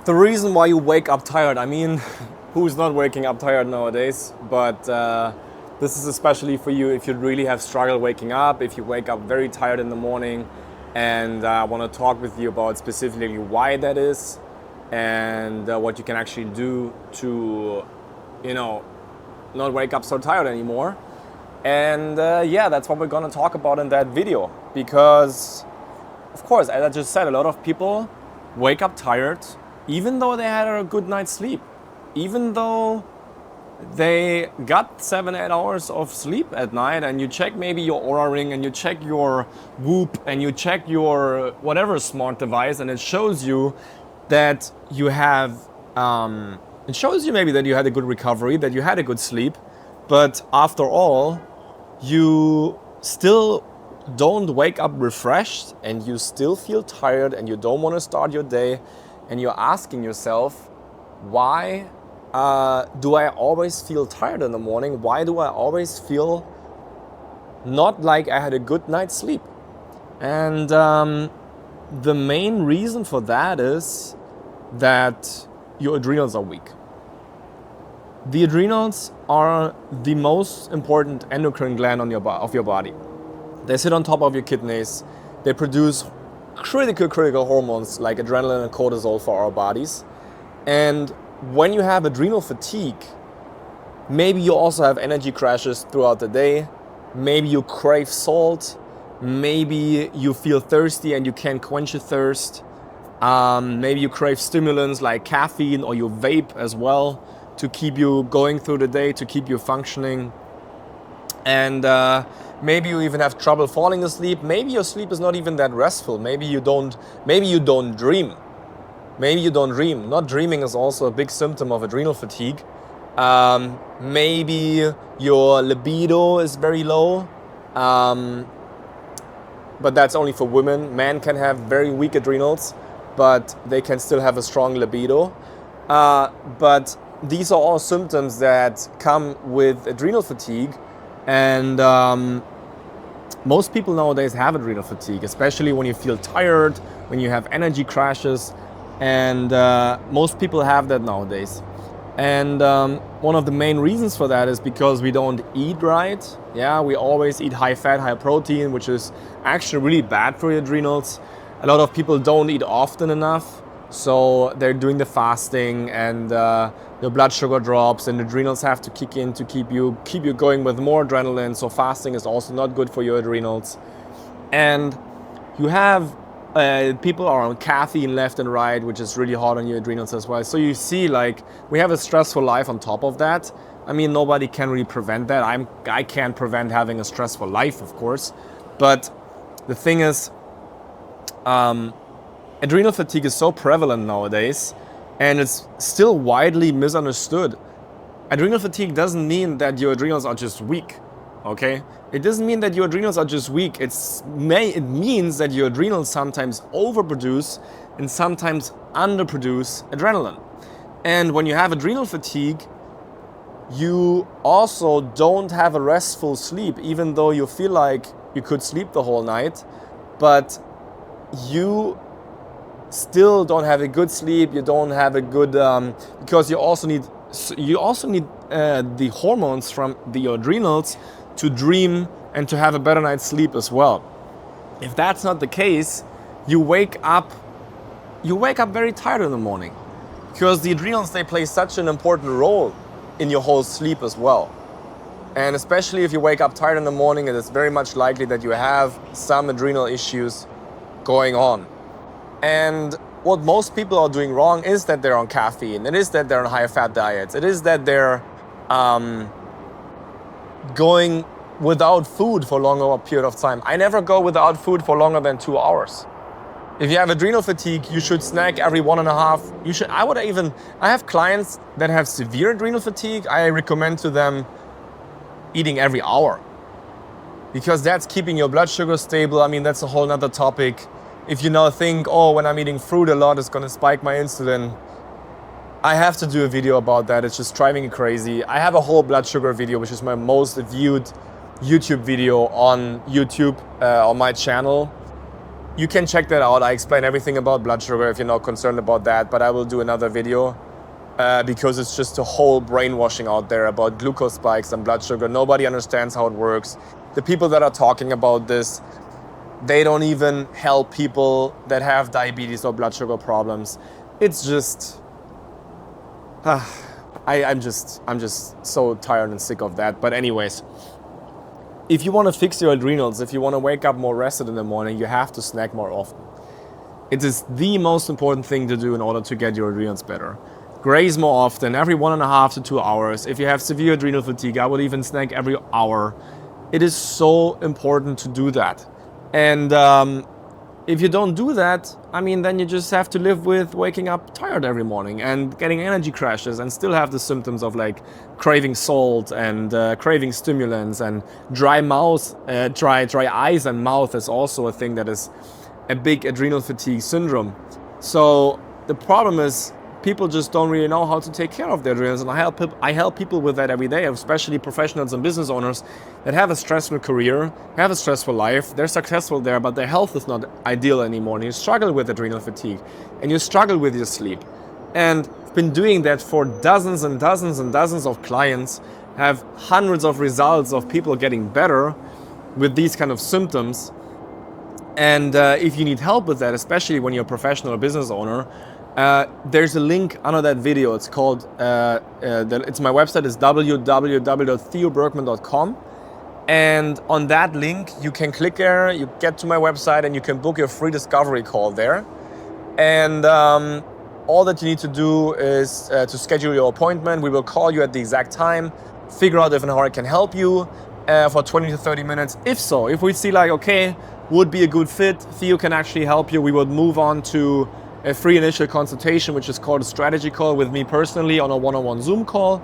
The reason why you wake up tired, I mean, who's not waking up tired nowadays? But this is especially for you if you really have struggled waking up, if you wake up very tired in the morning. And I want to talk with you about specifically why that is and what you can actually do to, not wake up so tired anymore. And that's what we're going to talk about in that video. Because, of course, as I just said, a lot of people wake up tired even though they had a good night's sleep. Even though they got 7-8 hours of sleep at night, and you check maybe your Oura Ring and you check your Whoop and you check your whatever smart device, and it shows you that you have, it shows you maybe that you had a good recovery, that you had a good sleep, but after all, you still don't wake up refreshed and you still feel tired and you don't want to start your day, and you're asking yourself, why do I always feel tired in the morning? Why do I always feel not like I had a good night's sleep? And the main reason for that is that your adrenals are weak. The adrenals are the most important endocrine gland of your body. They sit on top of your kidneys. They produce critical hormones like adrenaline and cortisol for our bodies. And when you have adrenal fatigue, maybe you also have energy crashes throughout the day. Maybe you crave salt. Maybe you feel thirsty and you can't quench your thirst. Maybe you crave stimulants like caffeine, or you vape as well to keep you going through the day, to keep you functioning. And maybe you even have trouble falling asleep. Maybe your sleep is not even that restful. Maybe you don't dream. Maybe you don't dream. Not dreaming is also a big symptom of adrenal fatigue. Maybe your libido is very low. But that's only for women. Men can have very weak adrenals, but they can still have a strong libido. But these are all symptoms that come with adrenal fatigue. And most people nowadays have adrenal fatigue, especially when you feel tired, when you have energy crashes. And most people have that nowadays. And one of the main reasons for that is because we don't eat right. Yeah, we always eat high fat, high protein, which is actually really bad for your adrenals. A lot of people don't eat often enough, so they're doing the fasting, and your blood sugar drops, and the adrenals have to kick in to keep you going with more adrenaline. So fasting is also not good for your adrenals. And you have people are on caffeine left and right, which is really hard on your adrenals as well. So you see, like, we have a stressful life on top of that. I mean, nobody can really prevent that. I can't prevent having a stressful life, of course. But the thing is, adrenal fatigue is so prevalent nowadays, and it's still widely misunderstood. Adrenal fatigue doesn't mean that your adrenals are just weak, okay? It doesn't mean that your adrenals are just weak. It means that your adrenals sometimes overproduce and sometimes underproduce adrenaline. And when you have adrenal fatigue, you also don't have a restful sleep, even though you feel like you could sleep the whole night, but you still don't have a good sleep. You don't have a good because you also need the hormones from the adrenals to dream and to have a better night's sleep as well. If that's not the case, you wake up very tired in the morning, because the adrenals, they play such an important role in your whole sleep as well. And especially if you wake up tired in the morning, it is very much likely that you have some adrenal issues going on. And what most people are doing wrong is that they're on caffeine. It is that they're on high fat diets. It is that they're going without food for a longer period of time. I never go without food for longer than 2 hours. If you have adrenal fatigue, you should snack every 1.5. I have clients that have severe adrenal fatigue. I recommend to them eating every hour, because that's keeping your blood sugar stable. I mean, that's a whole nother topic. If you now think, oh, when I'm eating fruit a lot, it's gonna spike my insulin, I have to do a video about that. It's just driving me crazy. I have a whole blood sugar video, which is my most viewed YouTube video on YouTube, on my channel. you can check that out. I explain everything about blood sugar if you're not concerned about that, but I will do another video because it's just a whole brainwashing out there about glucose spikes and blood sugar. Nobody understands how it works. The people that are talking about this, they don't even help people that have diabetes or blood sugar problems. It's just, I'm just so tired and sick of that. But anyways, if you want to fix your adrenals, if you want to wake up more rested in the morning, you have to snack more often. It is the most important thing to do in order to get your adrenals better. Graze more often, every 1.5 to 2 hours. If you have severe adrenal fatigue, I would even snack every hour. It is so important to do that. And if you don't do that, I mean, then you just have to live with waking up tired every morning and getting energy crashes and still have the symptoms of like craving salt and craving stimulants and dry mouth, dry eyes and mouth is also a thing that is a big adrenal fatigue syndrome. So the problem is people just don't really know how to take care of their adrenals, and I help people with that every day, especially professionals and business owners that have a stressful career, have a stressful life, they're successful there, but their health is not ideal anymore, and you struggle with adrenal fatigue, and you struggle with your sleep. And I've been doing that for dozens and dozens and dozens of clients, have hundreds of results of people getting better with these kind of symptoms. And if you need help with that, especially when you're a professional or business owner, there's a link under that video. It's called, it's my website is www.theobergmann.com. And on that link, you can click there, you get to my website, and you can book your free discovery call there. And all that you need to do is to schedule your appointment. We will call you at the exact time, figure out if and how I can help you for 20 to 30 minutes. If we see like, okay, would be a good fit, Theo can actually help you, we would move on to a free initial consultation, which is called a strategy call with me personally on a one-on-one Zoom call,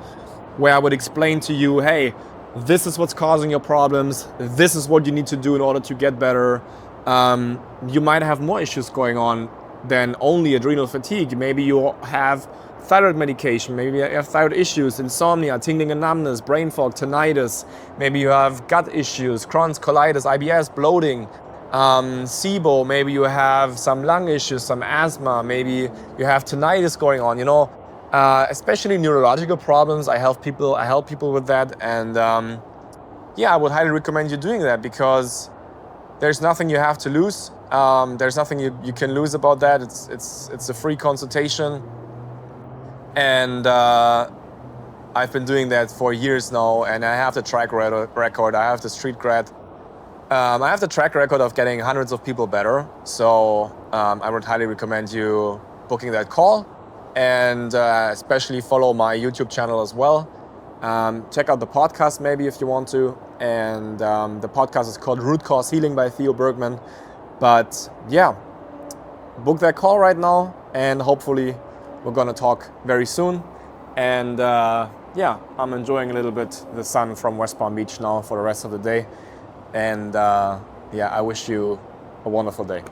where I would explain to you, hey, this is what's causing your problems, this is what you need to do in order to get better. You might have more issues going on than only adrenal fatigue. Maybe you have thyroid medication, maybe you have thyroid issues, insomnia, tingling and numbness, brain fog, tinnitus, maybe you have gut issues, Crohn's, colitis, IBS, bloating, SIBO, maybe you have some lung issues, some asthma, maybe you have tinnitus going on, especially neurological problems. I help people with that. And I would highly recommend you doing that, because there's nothing you have to lose. There's nothing you can lose about that. It's a free consultation. And I've been doing that for years now, and I have the track record, I have the street cred. I have the track record of getting hundreds of people better, so I would highly recommend you booking that call, and especially follow my YouTube channel as well. Check out the podcast maybe if you want to, and the podcast is called Root Cause Healing by Theo Bergmann. But yeah, book that call right now, and hopefully we're gonna talk very soon. And I'm enjoying a little bit the sun from West Palm Beach now for the rest of the day. And I wish you a wonderful day.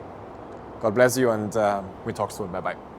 God bless you, and we talk soon. Bye-bye.